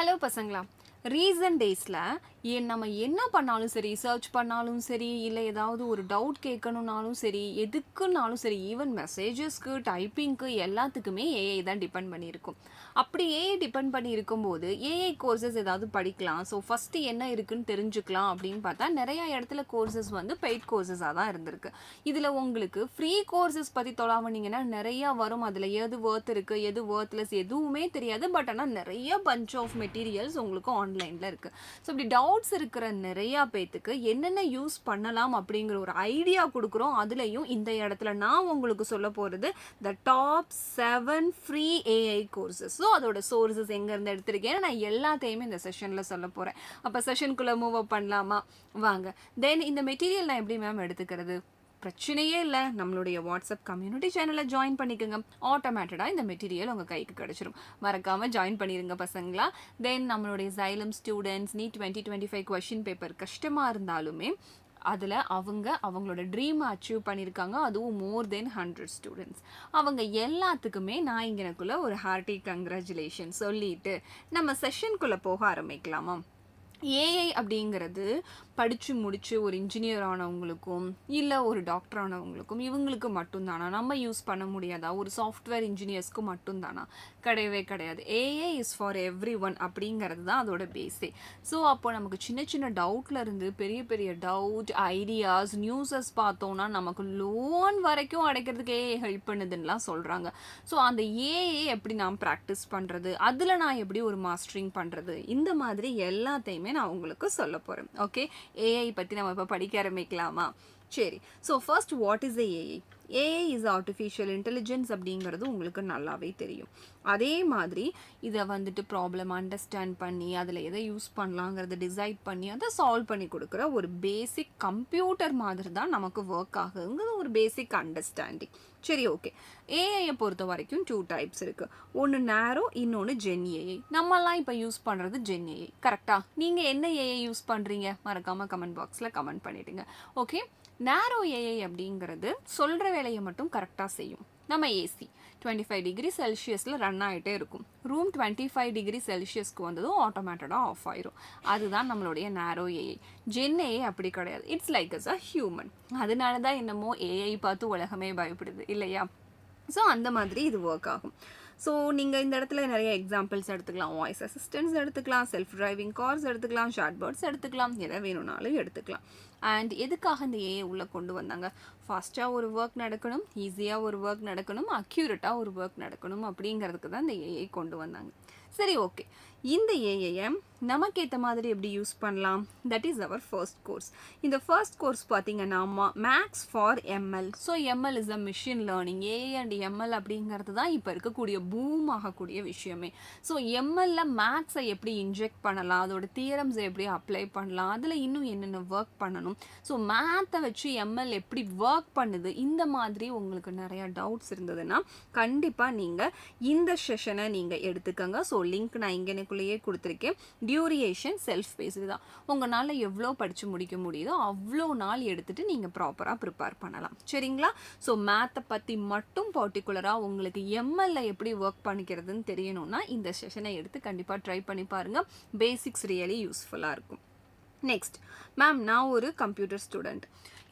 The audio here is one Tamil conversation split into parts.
ஹலோ பசங்களா, ரீசன்ட் டேஸில் நம்ம என்ன பண்ணாலும் சரி, சர்ச் பண்ணாலும் சரி, இல்லை ஏதாவது ஒரு டவுட் கேட்கணுன்னாலும் சரி, எதுக்குன்னாலும் சரி, ஈவன் மெசேஜஸ்க்கு, டைப்பிங்க்கு எல்லாத்துக்குமே ஏஐ தான் டிபெண்ட் பண்ணியிருக்கும். அப்படி ஏஐ டிபெண்ட் பண்ணி இருக்கும்போது ஏஐ கோர்சஸ் ஏதாவது படிக்கலாம். ஸோ ஃபஸ்ட்டு என்ன இருக்குன்னு தெரிஞ்சுக்கலாம் அப்படின்னு பார்த்தா நிறையா இடத்துல கோர்சஸ் வந்து பெய்ட் கோர்சஸாக தான் இருந்திருக்கு. இதில் உங்களுக்கு ஃப்ரீ கோர்சஸ் பற்றி தொலாவனீங்கன்னா நிறையா வரும். அதில் எது ஒர்த் இருக்குது, எது ஒர்த்லெஸ் எதுவுமே தெரியாது. பட் ஆனால் நிறைய பஞ்ச் ஆஃப் மெட்டீரியல்ஸ் உங்களுக்கு ஆன்லைனில் இருக்குது. ஸோ இப்படி டவுட்ஸ் இருக்கிற நிறையா பேத்துக்கு என்னென்ன யூஸ் பண்ணலாம் அப்படிங்கிற ஒரு ஐடியா கொடுக்குறோம். அதுலேயும் இந்த இடத்துல நான் உங்களுக்கு சொல்ல போகிறது the top 7 free AI courses. So அதோட சோர்சஸ் எங்கேருந்து எடுத்திருக்கேன் நான் எல்லாத்தையுமே இந்த செஷனில் சொல்ல போகிறேன். அப்போ செஷனுக்குள்ளே மூவ் அப் பண்ணலாமா? வாங்க. தென் இந்த மெட்டீரியல் நான் எப்படி மேம் எடுத்துக்கிறது? பிரச்சனையே இல்லை, நம்மளுடைய வாட்ஸ்அப் கம்யூனிட்டி சேனலில் ஜாயின் பண்ணிக்கோங்க. ஆட்டோமேட்டடாக இந்த மெட்டீரியல் உங்கள் கைக்கு கிடச்சிரும். மறக்காமல் ஜாயின் பண்ணிடுங்க பசங்களா. தென் நம்மளுடைய Xylem students NEET 2025 question paper கஷ்டமாக இருந்தாலுமே அதில் அவங்களோட ட்ரீம் அச்சீவ் பண்ணியிருக்காங்க. அதுவும் மோர் தென் 100 ஸ்டூடெண்ட்ஸ். அவங்க எல்லாத்துக்குமே நான் இங்கனக்குள்ளே ஒரு ஹார்ட்டி கங்க்ராச்சுலேஷன் சொல்லிட்டு நம்ம செஷனுக்குள்ளே போக ஆரம்பிக்கலாமா? ஏஐ அப்படிங்கிறது படித்து முடித்து ஒரு இன்ஜினியர் ஆனவங்களுக்கும் இல்லை ஒரு டாக்டர் ஆனவங்களுக்கும் இவங்களுக்கு மட்டும்தானா நம்ம யூஸ் பண்ண முடியாதா? ஒரு சாஃப்ட்வேர் இன்ஜினியர்ஸ்க்கு மட்டும்தானா? கிடையவே கிடையாது. AI is for every one அப்படிங்கிறது தான் அதோட பேஸே. ஸோ அப்போ நமக்கு சின்ன சின்ன டவுட்டில் இருந்து பெரிய பெரிய டவுட், ஐடியாஸ், நியூஸஸ் பார்த்தோன்னா நமக்கு லோன் வரைக்கும் அடைக்கிறதுக்கு ஏஐ ஹெல்ப் பண்ணுதுன்னெலாம் சொல்கிறாங்க. ஸோ அந்த ஏஐ எப்படி நான் ப்ராக்டிஸ் பண்ணுறது, அதில் நான் எப்படி ஒரு மாஸ்டரிங் பண்ணுறது, இந்த மாதிரி எல்லாத்தையுமே நான் உங்களுக்கு சொல்ல போகிறேன். ஓகே, ஏஐ பற்றி நம்ம இப்போ படிக்க ஆரம்பிக்கலாமா? சரி. So first, what is AI? AI is artificial intelligence அப்படிங்கிறது உங்களுக்கு நல்லாவே தெரியும். அதே மாதிரி இதை வந்துட்டு ப்ராப்ளம் அண்டர்ஸ்டாண்ட் பண்ணி அதில் எதை யூஸ் பண்ணலாங்கிறத டிசைட் பண்ணி அதை சால்வ் பண்ணி கொடுக்குற ஒரு பேசிக் கம்ப்யூட்டர் மாதிரி தான் நமக்கு ஒர்க் ஆகுங்கிற ஒரு பேசிக் அண்டர்ஸ்டாண்டிங். சரி, ஓகே. ஏஐயை பொறுத்த வரைக்கும் 2 டைப்ஸ் இருக்குது. ஒன்று நேரோ, இன்னொன்று ஜென் ஏஐ. நம்மலாம் இப்போ யூஸ் பண்ணுறது ஜென் ஏஐ. கரெக்டாக? நீங்கள் என்ன ஏஐ யூஸ் பண்ணுறீங்க? மறக்காமல் கமெண்ட் பாக்ஸில் கமெண்ட் பண்ணிவிடுங்க. ஓகே, நேரோ ஏஐ அப்படிங்கிறது சொல்கிற வேலையை மட்டும் கரெக்டாக செய்யும். நம்ம ஏசி 25 டிகிரி செல்சியஸில் ரன் ஆகிட்டே இருக்கும். ரூம் 25 டிகிரி செல்சியஸ்க்கு வந்ததும் ஆட்டோமேட்டடாக ஆஃப் ஆயிரும். அதுதான் நம்மளுடைய நேரோ ஏஐ. ஜென் ஏஐ அப்படி கிடையாது. It's like as a human. அதனால தான் என்னமோ ஏஐ பார்த்து உலகமே பயப்படுது இல்லையா? ஸோ அந்த மாதிரி இது ஒர்க் ஆகும். ஸோ நீங்கள் இந்த இடத்துல நிறைய எக்ஸாம்பிள்ஸ் எடுத்துக்கலாம். வாய்ஸ் அசிஸ்டன்ஸ் எடுத்துக்கலாம், செல்ஃப் டிரைவிங் கார்ஸ் எடுத்துக்கலாம், ஷார்ட்பர்ட்ஸ் எடுத்துக்கலாம், எதை வேணும்னாலும் எடுத்துக்கலாம். அண்ட் எதுக்காக இந்த ஏஐ உள்ளே கொண்டு வந்தாங்க? ஃபாஸ்ட்டாக ஒரு ஒர்க் நடக்கணும், ஈஸியாக ஒரு ஒர்க் நடக்கணும், அக்யூரேட்டாக ஒரு ஒர்க் நடக்கணும் அப்படிங்கிறதுக்கு தான் இந்த ஏஐ கொண்டு வந்தாங்க. சரி, ஓகே. இந்த ஏஐயை நமக்கு ஏற்ற மாதிரி எப்படி யூஸ் பண்ணலாம்? That is our first course. இந்த ஃபர்ஸ்ட் கோர்ஸ் பார்த்தீங்கன்னா maths for ML. So ML is a machine learning. AI and ML அப்படிங்கிறது தான் இப்போ இருக்கக்கூடிய பூம் ஆகக்கூடிய விஷயமே. ஸோ எம்எல்ல மேக்ஸை எப்படி இன்ஜெக்ட் பண்ணலாம், அதோட தியரம்ஸை எப்படி அப்ளை பண்ணலாம், அதில் இன்னும் என்னென்ன ஒர்க் பண்ணணும், ஸோ மேத்தை வச்சு எம்எல் எப்படி ஒர்க் பண்ணுது, இந்த மாதிரி உங்களுக்கு நிறையா டவுட்ஸ் இருந்ததுன்னா கண்டிப்பாக நீங்கள் இந்த செஷனை நீங்கள் எடுத்துக்கோங்க. ஸோ லிங்க் நான் இங்கேக்குள்ளேயே கொடுத்துருக்கேன். டியூரேஷன் செல்ஃப் பேஸ்டு தான். உங்களால் எவ்வளோ படித்து முடிக்க முடியுதோ அவ்வளோ நாள் எடுத்துகிட்டு நீங்கள் ப்ராப்பராக ப்ரிப்பேர் பண்ணலாம். சரிங்களா? ஸோ மேத்தை பற்றி மட்டும் பர்டிகுலராக உங்களுக்கு எம்எல்ல எப்படி ஒர்க் பண்ணிக்கிறதுன்னு தெரியணும்னா இந்த செஷனை எடுத்து கண்டிப்பாக ட்ரை பண்ணி பாருங்கள். பேசிக்ஸ் ரியலி யூஸ்ஃபுல்லாக இருக்கும். நெக்ஸ்ட், மேம் நான் ஒரு கம்ப்யூட்டர் ஸ்டூடெண்ட்,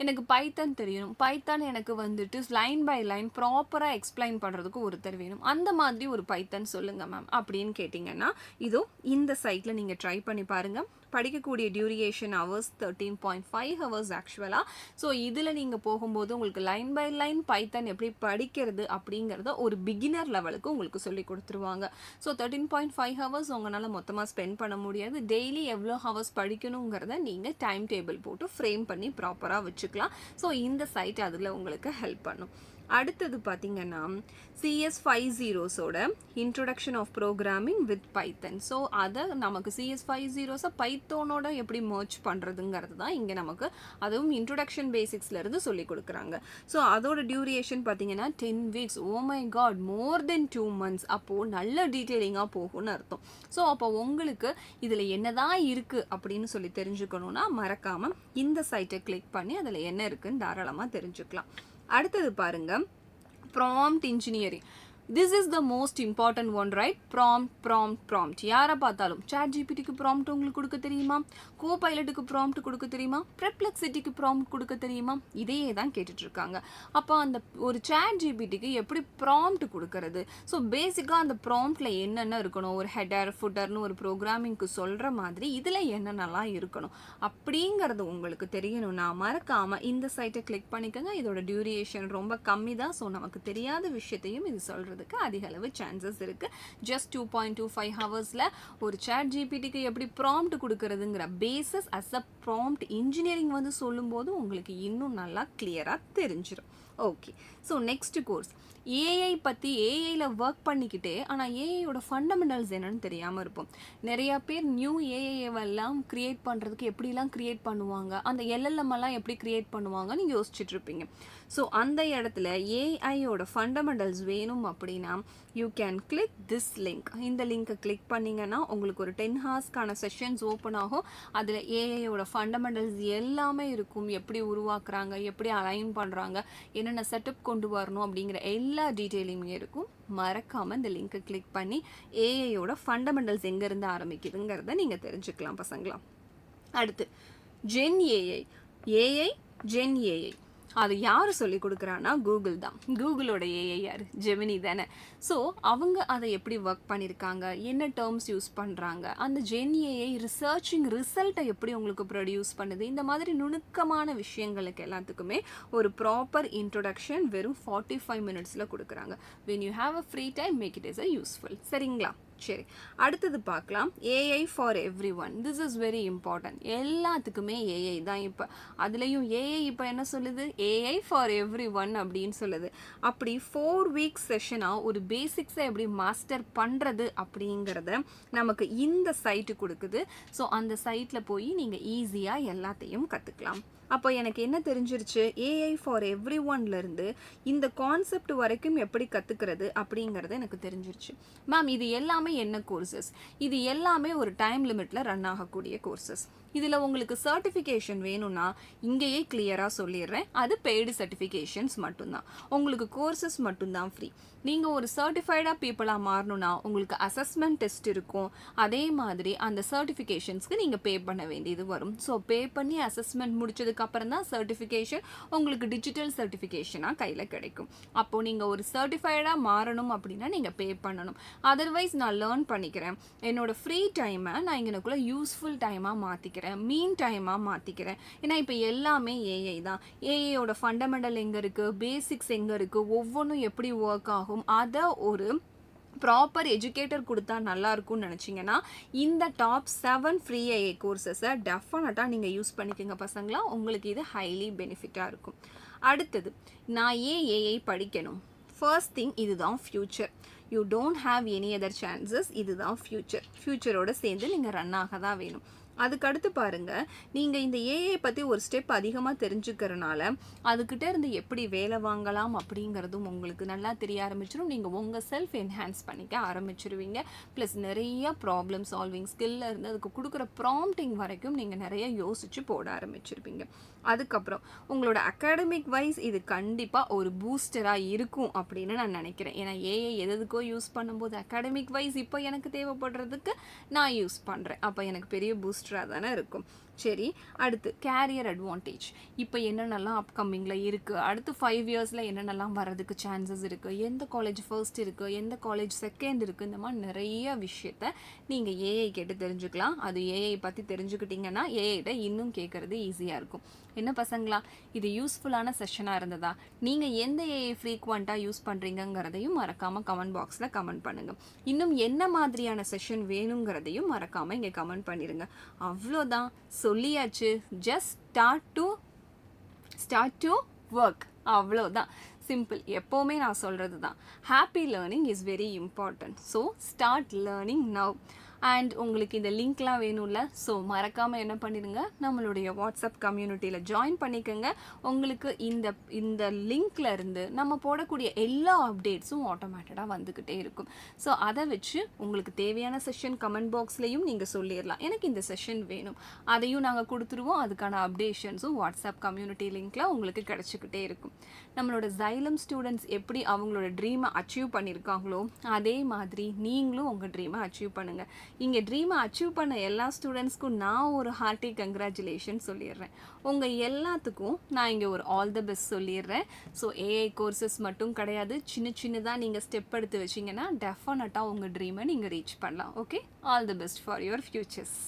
எனக்கு பைத்தான் தெரியணும். பைத்தான் எனக்கு வந்துட்டு லைன் பை லைன் ப்ராப்பராக எக்ஸ்பிளைன் பண்ணுறதுக்கு ஒருத்தர் வேணும். அந்த மாதிரி ஒரு பைத்தான் சொல்லுங்கள் மேம் அப்படின்னு கேட்டிங்கன்னா இதோ இந்த சைட்டில் நீங்கள் ட்ரை பண்ணி பாருங்கள். படிக்கக்கூடிய டியூரேஷன் ஹவர்ஸ் 13.5 ஹவர்ஸ் ஆக்சுவலாக. ஸோ இதில் நீங்கள் போகும்போது உங்களுக்கு லைன் பை லைன் பைத்தான் எப்படி படிக்கிறது அப்படிங்கிறத ஒரு பிகினர் லெவலுக்கு உங்களுக்கு சொல்லி கொடுத்துருவாங்க. ஸோ 13.5 ஹவர்ஸ் உங்களால் மொத்தமாக ஸ்பெண்ட் பண்ண முடியாது. டெய்லி எவ்வளோ ஹவர்ஸ் படிக்கணுங்கிறத நீங்கள் டைம் டேபிள் போட்டு ஃப்ரேம் பண்ணி ப்ராப்பராக வச்சுக்கலாம். ஸோ இந்த சைட் அதில் உங்களுக்கு ஹெல்ப் பண்ணும். அடுத்தது பார்த்தீங்கன்னா CS50ஸோட introduction of programming with Python. So அதை நமக்கு CS50ஸை பைத்தோனோட எப்படி மர்ச் பண்ணுறதுங்கிறது தான் இங்கே நமக்கு அதுவும் இன்ட்ரொடக்ஷன் பேசிக்ஸ்லேருந்து சொல்லி கொடுக்குறாங்க. ஸோ அதோட டியூரேஷன் பார்த்தீங்கன்னா 10 weeks. Oh my God, more than 2 months. அப்போது நல்ல டீட்டெயிலிங்காக போகும்னு அர்த்தம். ஸோ அப்போ உங்களுக்கு இதில் என்னதான் இருக்குது அப்படின்னு சொல்லி தெரிஞ்சுக்கணுன்னா மறக்காமல் இந்த சைட்டை கிளிக் பண்ணி அதில் என்ன இருக்குன்னு தாராளமாக தெரிஞ்சுக்கலாம். அடுத்தது பாருங்க, prompt engineering. This is the most important one, right? Prompt. யாரை பார்த்தாலும் chat gptக்கு prompt உங்களுக்கு கொடுக்க தெரியுமா, copilotக்கு prompt கொடுக்க தெரியுமா, perplexityக்கு prompt கொடுக்க தெரியுமா, இதையே தான் கேட்டுட்டு இருக்காங்க. அப்போ அந்த ஒரு chat gptக்கு எப்படி prompt கொடுக்கறது? ஸோ பேசிக்காக அந்த ப்ராம்ப்ட்ல என்னென்ன இருக்கணும், ஒரு ஹெடர் ஃபுட்டர்னு ஒரு ப்ரோக்ராமிங்க்கு சொல்கிற மாதிரி இதில் என்னென்னலாம் இருக்கணும் அப்படிங்கிறது உங்களுக்கு தெரியணும்னா மறக்காம இந்த சைட்டை கிளிக் பண்ணிக்கோங்க. இதோட டியூரேஷன் ரொம்ப கம்மி தான். ஸோ நமக்கு தெரியாத விஷயத்தையும் இது சொல்கிறதுக்கு அதிக அளவு சான்சஸ் இருக்குது. ஜஸ்ட் 2.25 ஹவர்ஸில் ஒரு chat gptக்கு எப்படி ப்ராம்ப்ட் கொடுக்கறதுங்கிற basis as a prompt engineering வந்து சொல்லும்போது உங்களுக்கு இன்னும் நல்லா கிளியராக தெரிஞ்சிடும். Okay, so next course AI பற்றி. ஏஐயில் ஒர்க் பண்ணிக்கிட்டே ஆனால் ஏஐயோட ஃபண்டமெண்டல்ஸ் என்னன்னு தெரியாமல் இருப்போம். நிறையா பேர் நியூ ஏஐவெல்லாம் க்ரியேட் பண்ணுறதுக்கு எப்படிலாம் க்ரியேட் பண்ணுவாங்க, அந்த எல்எல்எம்மெல்லாம் எப்படி க்ரியேட் பண்ணுவாங்கன்னு யோசிச்சுட்டு இருப்பீங்க. ஸோ அந்த இடத்துல ஏஐயோட ஃபண்டமெண்டல்ஸ் வேணும் அப்படின்னா you can click this link. இந்த லிங்க்கை கிளிக் பண்ணிங்கன்னா உங்களுக்கு ஒரு 10 ஹார்ஸ்க்கான செஷன்ஸ் ஓப்பன் ஆகும். அதில் ஏஐயோட ஃபண்டமெண்டல்ஸ் எல்லாமே இருக்கும். எப்படி உருவாக்குறாங்க, எப்படி அலைன் பண்ணுறாங்க, என்னென்ன செட்டப் கொண்டு வரணும் அப்படிங்கிற எல்லா டீட்டெயிலுமே இருக்கும். மறக்காமல் இந்த லிங்க்கை கிளிக் பண்ணி ஏஐயோட ஃபண்டமெண்டல்ஸ் எங்கேருந்து ஆரம்பிக்குதுங்கிறத நீங்கள் தெரிஞ்சுக்கலாம் பசங்களா. அடுத்து ஜென் ஏஐ ஜென் ஏஐ அது யார் சொல்லி கொடுக்குறான்னா கூகுள் தான். கூகுளோட ஏஐ யார்? ஜெமினி தானே. ஸோ அவங்க அதை எப்படி ஒர்க் பண்ணியிருக்காங்க, என்ன டேர்ம்ஸ் யூஸ் பண்ணுறாங்க, அந்த ஜென் ஏஐ ரிசர்ச்சிங் ரிசல்ட்டை எப்படி உங்களுக்கு ப்ரொடியூஸ் பண்ணுது, இந்த மாதிரி நுணுக்கமான விஷயங்களுக்கு எல்லாத்துக்குமே ஒரு ப்ராப்பர் இன்ட்ரொடக்ஷன் வெறும் 45 மினிட்ஸில் கொடுக்குறாங்க. When you have a free time make it is a useful. சரிங்களா? சரி, அடுத்தது பார்க்கலாம். AI for everyone. This is very important. எல்லாத்துக்குமே ஏஐ தான் இப்போ. அதுலேயும் ஏஐ இப்போ என்ன சொல்லுது, ஏஐ ஃபார் எவ்ரி ஒன் அப்படின்னு சொல்லுது. அப்படி 4 வீக்ஸ் செஷனாக ஒரு பேசிக்ஸை எப்படி மாஸ்டர் பண்ணுறது அப்படிங்கிறத நமக்கு இந்த சைட்டு கொடுக்குது. ஸோ அந்த சைட்டில் போய் நீங்கள் ஈஸியாக எல்லாத்தையும் கற்றுக்கலாம். அப்போ எனக்கு என்ன தெரிஞ்சிருச்சு, ஏஐ ஃபார் எவ்ரி ஒன்லேருந்து இந்த கான்செப்ட் வரைக்கும் எப்படி கற்றுக்கிறது அப்படிங்கிறது எனக்கு தெரிஞ்சிருச்சு. மேம் இது எல்லாமே என்ன கோர்சஸ்? இது எல்லாமே ஒரு டைம் லிமிட்டில் ரன் ஆகக்கூடிய கோர்சஸ். இதில் உங்களுக்கு சர்டிஃபிகேஷன் வேணும்னா இங்கேயே கிளியராக சொல்லிடுறேன், அது பெய்டு சர்டிஃபிகேஷன்ஸ் மட்டும்தான். உங்களுக்கு கோர்சஸ் மட்டும்தான் ஃப்ரீ. நீங்கள் ஒரு சர்டிஃபைடாக பீப்புளாக மாறணும்னா உங்களுக்கு அசஸ்மெண்ட் டெஸ்ட் இருக்கும். அதே மாதிரி அந்த சர்டிஃபிகேஷன்ஸ்க்கு நீங்கள் பே பண்ண வேண்டியது வரும். ஸோ பே பண்ணி அசஸ்மெண்ட் முடிச்சதுக்கப்புறம் தான் சர்டிஃபிகேஷன் உங்களுக்கு டிஜிட்டல் சர்டிஃபிகேஷனாக கையில் கிடைக்கும். அப்போது நீங்கள் ஒரு சர்டிஃபைடாக மாறணும் அப்படின்னா நீங்கள் பே பண்ணணும். அதர்வைஸ் நான் லேர்ன் பண்ணிக்கிறேன், என்னோடய ஃப்ரீ டைமை நான் இங்கனக்குள்ளே யூஸ்ஃபுல் டைமாக மாற்றிக்கிறேன், மீன் டைமாக மாற்றிக்கிறேன். ஏன்னா இப்போ எல்லாமே ஏஐ தான். ஏஐயோட ஃபண்டமெண்டல் எங்கே இருக்குது, பேசிக்ஸ் எங்கே இருக்குது, ஒவ்வொன்றும் எப்படி ஒர்க் ஆகும், அதை ஒரு ப்ராப்பர் எஜுகேட்டர் கொடுத்தா நல்லா இருக்கும்னு நினச்சிங்கன்னா இந்த டாப் 7 ஃப்ரீ ஏஐ கோர்சஸை டெஃபினட்டாக நீங்கள் யூஸ் பண்ணிக்கோங்க பசங்களா. உங்களுக்கு இது ஹைலி பெனிஃபிட்டாக இருக்கும். அடுத்தது நான் ஏஐ படிக்கணும். ஃபர்ஸ்ட் திங் இதுதான் future. You don't have any other chances. இதுதான் ஃப்யூச்சர். ஃப்யூச்சரோடு சேர்ந்து நீங்கள் ரன் ஆக தான் வேணும். அதுக்கடுத்து பாருங்கள், நீங்கள் இந்த ஏஐ பற்றி ஒரு ஸ்டெப் அதிகமாக தெரிஞ்சுக்கிறனால அதுக்கிட்ட இருந்து எப்படி வேலை வாங்கலாம் அப்படிங்கிறதும் உங்களுக்கு நல்லா தெரிய ஆரம்பிச்சிடும். நீங்கள் உங்கள் செல்ஃப் என்ஹான்ஸ் பண்ணிக்க ஆரம்பிச்சிருவீங்க. ப்ளஸ் நிறைய ப்ராப்ளம் சால்விங் ஸ்கில்ல இருந்து அதுக்கு கொடுக்குற ப்ராம்ப்டிங் வரைக்கும் நீங்கள் நிறைய யோசித்து போட ஆரம்பிச்சிருப்பீங்க. அதுக்கப்புறம் உங்களோட அகாடமிக் வைஸ் இது கண்டிப்பாக ஒரு பூஸ்டராக இருக்கும் அப்படின்னு நான் நினைக்கிறேன். ஏன்னா ஏஐ எதுக்கோ யூஸ் பண்ணும்போது அகாடமிக் வைஸ் இப்போ எனக்கு தேவைப்படுறதுக்கு நான் யூஸ் பண்ணுறேன். அப்போ எனக்கு பெரிய பூஸ்டராக தானே இருக்கும். சரி, அடுத்து கேரியர் அட்வான்டேஜ். இப்போ என்னென்னலாம் அப்கமிங்கில் இருக்குது, அடுத்து 5 இயர்ஸில் என்னென்னலாம் வர்றதுக்கு சான்சஸ் இருக்குது, எந்த காலேஜ் ஃபர்ஸ்ட் இருக்குது, எந்த காலேஜ் செகண்ட் இருக்குது, இந்த மாதிரி நிறைய விஷயத்த நீங்கள் ஏஐ கேட்டு தெரிஞ்சுக்கலாம். அது ஏஐ பற்றி தெரிஞ்சுக்கிட்டிங்கன்னா ஏஐட்ட இன்னும் கேட்குறது ஈஸியாக இருக்கும். என்ன பசங்களா, இது யூஸ்ஃபுல்லான செஷனாக இருந்ததா? நீங்கள் எந்த ஏஐ ஃப்ரீக்வெண்ட்டாக யூஸ் பண்ணுறீங்கிறதையும் மறக்காமல் கமெண்ட் பாக்ஸில் கமெண்ட் பண்ணுங்கள். இன்னும் என்ன மாதிரியான செஷன் வேணுங்கிறதையும் மறக்காமல் இங்கே கமெண்ட் பண்ணிடுங்க. அவ்வளோதான், சொல்லியாச்சு. Just start to work. அவ்வளோதான், சிம்பிள். எப்போவுமே நான் சொல்கிறது தான், happy learning is very important. So start learning now. And உங்களுக்கு இந்த லிங்க்லாம் வேணும்ல, ஸோ மறக்காமல் என்ன பண்ணிடுங்க, நம்மளுடைய வாட்ஸ்அப் கம்யூனிட்டியில் ஜாயின் பண்ணிக்கோங்க. உங்களுக்கு இந்த லிங்க்ல இருந்து நம்ம போடக்கூடிய எல்லா அப்டேட்ஸும் ஆட்டோமேட்டடாக வந்துக்கிட்டே இருக்கும். ஸோ அதை வச்சு உங்களுக்கு தேவையான செஷன் கமெண்ட் பாக்ஸ்லையும் நீங்கள் சொல்லிடலாம், எனக்கு இந்த செஷன் வேணும், அதையும் நாங்கள் கொடுத்துருவோம். அதுக்கான அப்டேஷன்ஸும் வாட்ஸ்அப் கம்யூனிட்டி லிங்க்ல உங்களுக்கு கிடச்சிக்கிட்டே இருக்கும். நம்மளோட Xylem ஸ்டூடெண்ட்ஸ் எப்படி அவங்களோட ட்ரீமை அச்சீவ் பண்ணியிருக்காங்களோ அதே மாதிரி நீங்களும் உங்கள் ட்ரீமை அச்சீவ் பண்ணுங்கள். இங்கே ட்ரீமை அச்சீவ் பண்ண எல்லா ஸ்டூடெண்ட்ஸ்க்கும் நான் ஒரு ஹார்ட்டி கங்க்ராச்சுலேஷன் சொல்லிடுறேன். உங்கள் எல்லாத்துக்கும் நான் இங்கே ஒரு ஆல் த பெஸ்ட் சொல்லிடுறேன். ஸோ ஏஐ கோர்சஸ் மட்டும் கிடையாது, சின்னதாக நீங்கள் ஸ்டெப் எடுத்து வச்சிங்கன்னா டெஃபினட்டாக உங்கள் ட்ரீமை நீங்கள் ரீச் பண்ணலாம். Okay, all the best for your features.